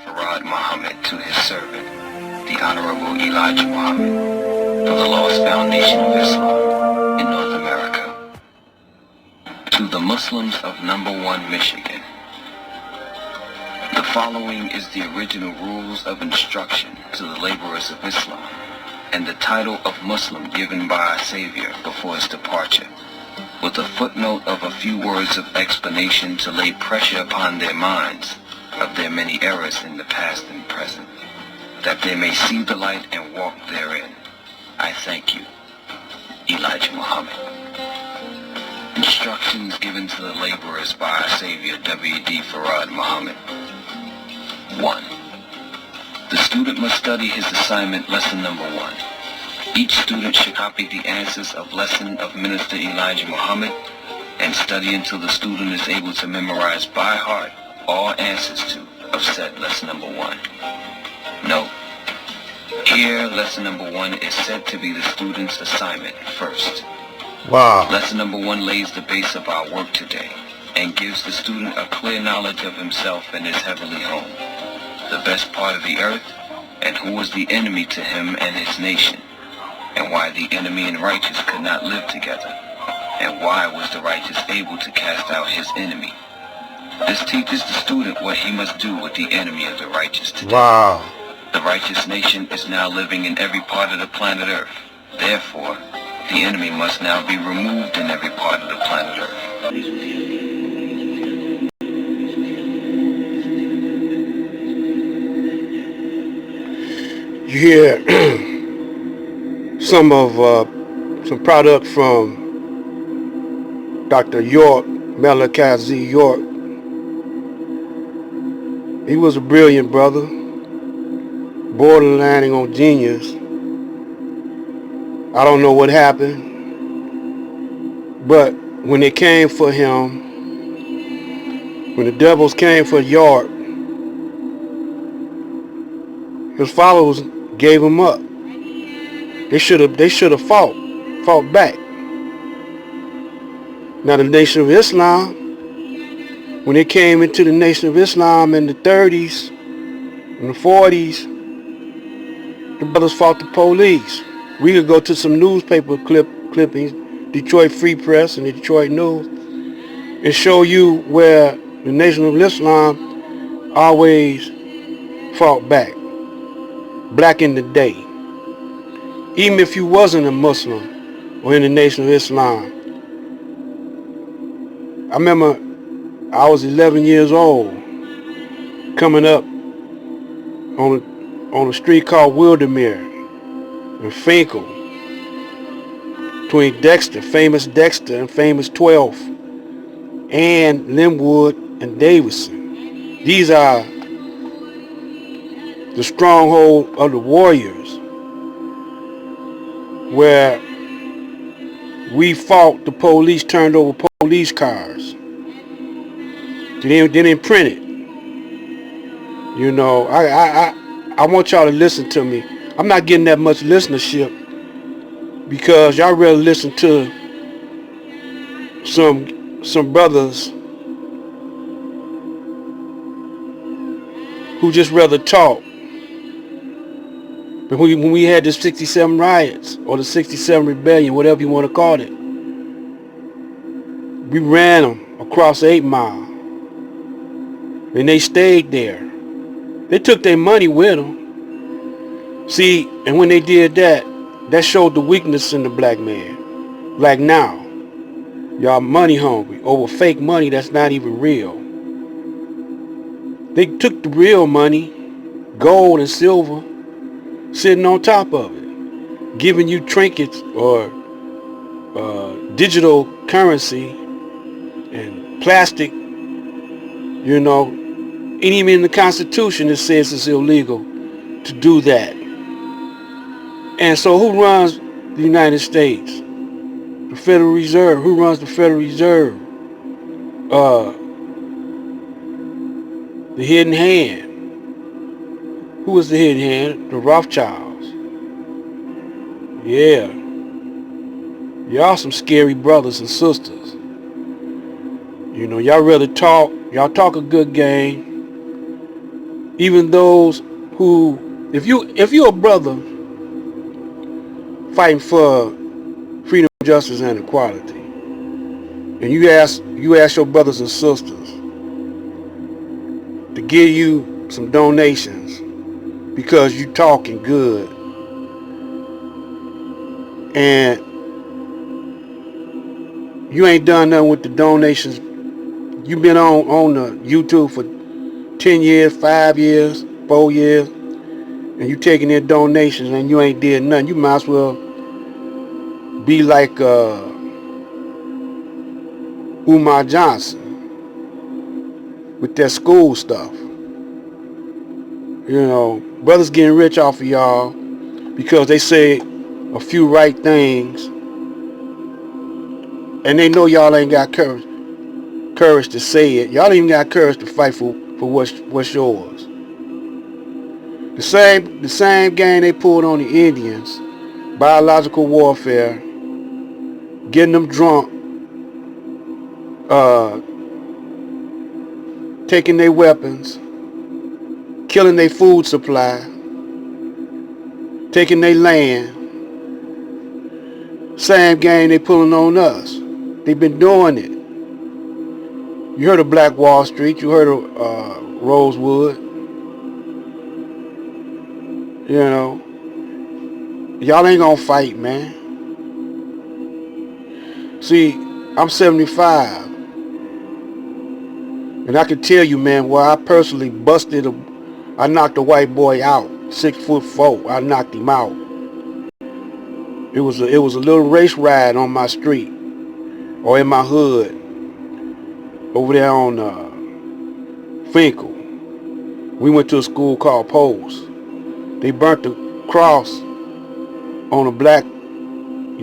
Farad Muhammad to his servant, the Honorable Elijah Muhammad, for the Lost Foundation of Islam in North America. To the Muslims of Number 1 Michigan. The following is the original rules of instruction to the laborers of Islam, and the title of Muslim given by our Savior before his departure, with a footnote of a few words of explanation to lay pressure upon their minds of their many errors in the past and present, that they may see the light and walk therein. I thank you, Elijah Muhammad. Instructions given to the laborers by our Savior W.D. Farad Muhammad. 1. The student must study his assignment lesson number 1. Each student should copy the answers of lesson of Minister Elijah Muhammad and study until the student is able to memorize by heart all answers to of said lesson number 1. Note: here lesson number 1 is said to be the student's assignment first. Wow. Lesson number 1 lays the base of our work today and gives the student a clear knowledge of himself and his heavenly home, the best part of the earth, and who was the enemy to him and his nation, and why the enemy and righteous could not live together, and why was the righteous able to cast out his enemy. This teaches the student what he must do with the enemy of the righteous today. Wow. The righteous nation is now living in every part of the planet Earth. Therefore, the enemy must now be removed in every part of the planet Earth. You hear some product from Dr. York, Malachi York. He was a brilliant brother, borderlining on genius. I don't know what happened, but when they came for him, when the devils came for York, his followers gave him up. They should have fought back. Now the Nation of Islam, when they came into the Nation of Islam in the 30s, in the 40s, the brothers fought the police. We could go to some newspaper clippings, Detroit Free Press and the Detroit News, and show you where the Nation of Islam always fought back in the day. Even if you wasn't a Muslim or in the Nation of Islam. I remember I was 11 years old, coming up on a street called Wildermere and Finkel, between famous Dexter and famous 12th, and Linwood and Davidson. These are the stronghold of the warriors, where we fought the police, turned over police cars. They didn't print it. You know, I want y'all to listen to me. I'm not getting that much listenership because y'all rather listen to some brothers who just rather talk. But when we had the 67 riots or the 67 rebellion, whatever you want to call it, we ran them across 8 Mile. And they stayed there. They took their money with them. See, and when they did that, that showed the weakness in the black man. Like now, y'all money hungry over fake money that's not even real. They took the real money, gold and silver, sitting on top of it, giving you trinkets or digital currency and plastic, you know, and even in the Constitution it says it's illegal to do that. And so who runs the United States? The Federal Reserve. Who runs the Federal Reserve? The hidden hand. Who was the hidden hand? The Rothschilds. Yeah. Y'all some scary brothers and sisters. You know, y'all rather talk. Y'all talk a good game. even those who, if you're a brother fighting for freedom, justice, and equality, and you ask your brothers and sisters to give you some donations because you talking good, and you ain't done nothing with the donations. You've been on the YouTube for 10 years, 5 years, 4 years, and you taking their donations and you ain't did nothing. You might as well be like Umar Johnson with that school stuff. You know, brothers getting rich off of y'all because they say a few right things, and they know y'all ain't got courage to say it. Y'all ain't even got courage to fight for what's yours. The same game they pulled on the Indians, biological warfare, getting them drunk, taking their weapons, killing their food supply, taking their land. Same game they pulling on us. They've been doing it. You heard of Black Wall Street. You heard of Rosewood. You know, y'all ain't gonna fight, man. See, I'm 75, and I can tell you, man, where I personally I knocked a white boy out, 6'4". I knocked him out. It was a little race ride on my street or in my hood over there on Finkel. We went to a school called Post. They burnt the cross on a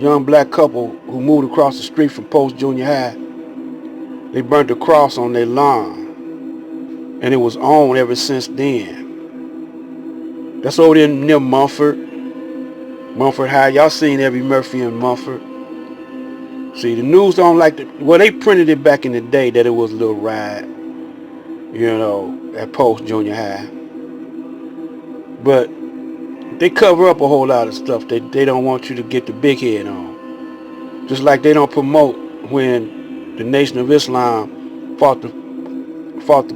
young black couple who moved across the street from Post Junior High. They burnt the cross on their lawn, and it was on ever since then. That's over there near Mumford High. Y'all seen Eddie Murphy in Mumford. See, the news don't like they printed it back in the day that it was a little ride, at Post Junior High. But they cover up a whole lot of stuff. They don't want you to get the big head on. Just like they don't promote when the Nation of Islam fought the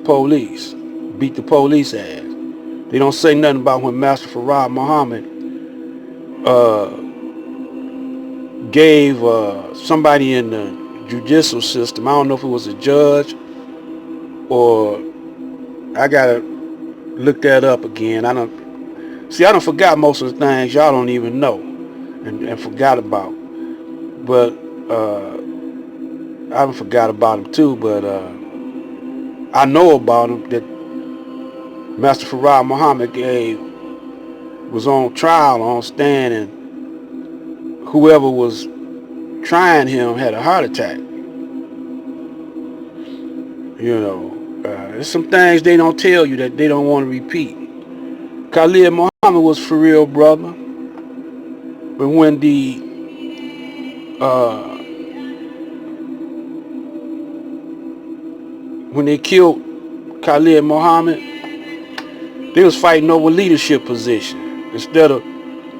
police, beat the police ass. They don't say nothing about when Master Farad Muhammad gave somebody in the judicial system, I don't know if it was a judge or, I gotta look that up again. I done forgot most of the things y'all don't even know and forgot about. But I done forgot about them too, but I know about them that Master Farad Muhammad was on trial, on stand, and whoever was trying him had a heart attack. There's some things they don't tell you that they don't want to repeat. Khalid Muhammad was for real, brother. But when they killed Khalid Muhammad, they was fighting over leadership position instead of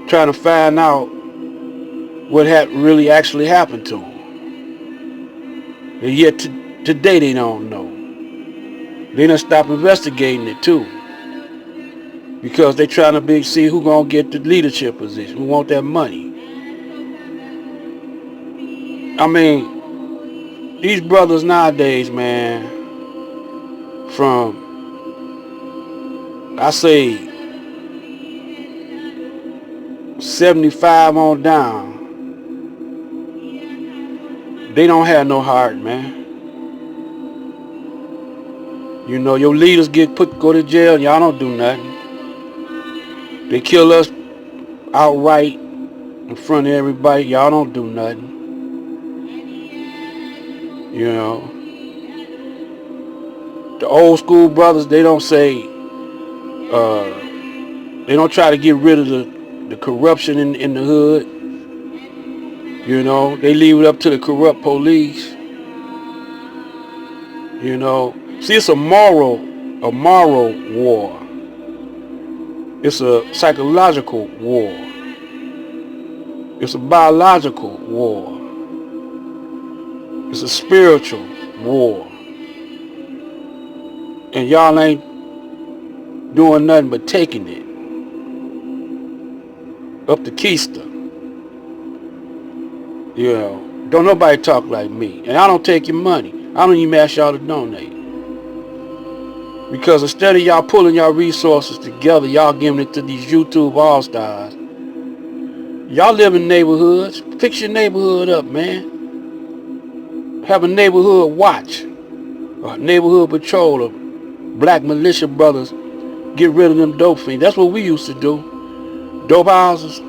trying to find out what really actually happened to him. And yet today they don't know. They done stopped investigating it too, because they trying to see who gonna get the leadership position, who want that money. I mean, these brothers nowadays, man, from I say 75 on down, they don't have no heart, man. Your leaders go to jail and y'all don't do nothing. They kill us outright in front of everybody. Y'all don't do nothing. The old school brothers, they don't say, they don't try to get rid of the corruption in the hood. They leave it up to the corrupt police. See, it's a moral war. It's a psychological war. It's a biological war. It's a spiritual war. And y'all ain't doing nothing but taking it up the keister. You know, don't nobody talk like me. And I don't take your money. I don't even ask y'all to donate. Because instead of y'all pulling y'all resources together, y'all giving it to these YouTube all-stars. Y'all live in neighborhoods. Fix your neighborhood up, man. Have a neighborhood watch. A neighborhood patrol of black militia brothers. Get rid of them dope fiends. That's what we used to do. Dope houses,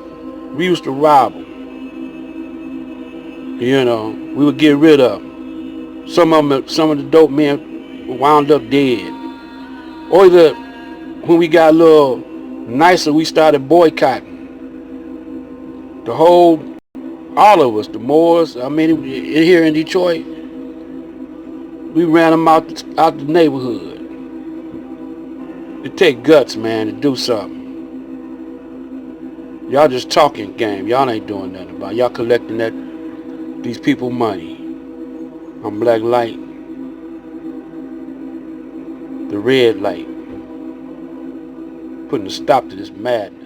we used to rob them. You know, we would get rid of them. Some of the dope men wound up dead. Or either when we got a little nicer, we started boycotting. All of us, the Moors, I mean, here in Detroit, we ran them out the neighborhood. It take guts, man, to do something. Y'all just talking game. Y'all ain't doing nothing about it. Y'all collecting these people money. I'm Black Light. The red light. Putting a stop to this madness.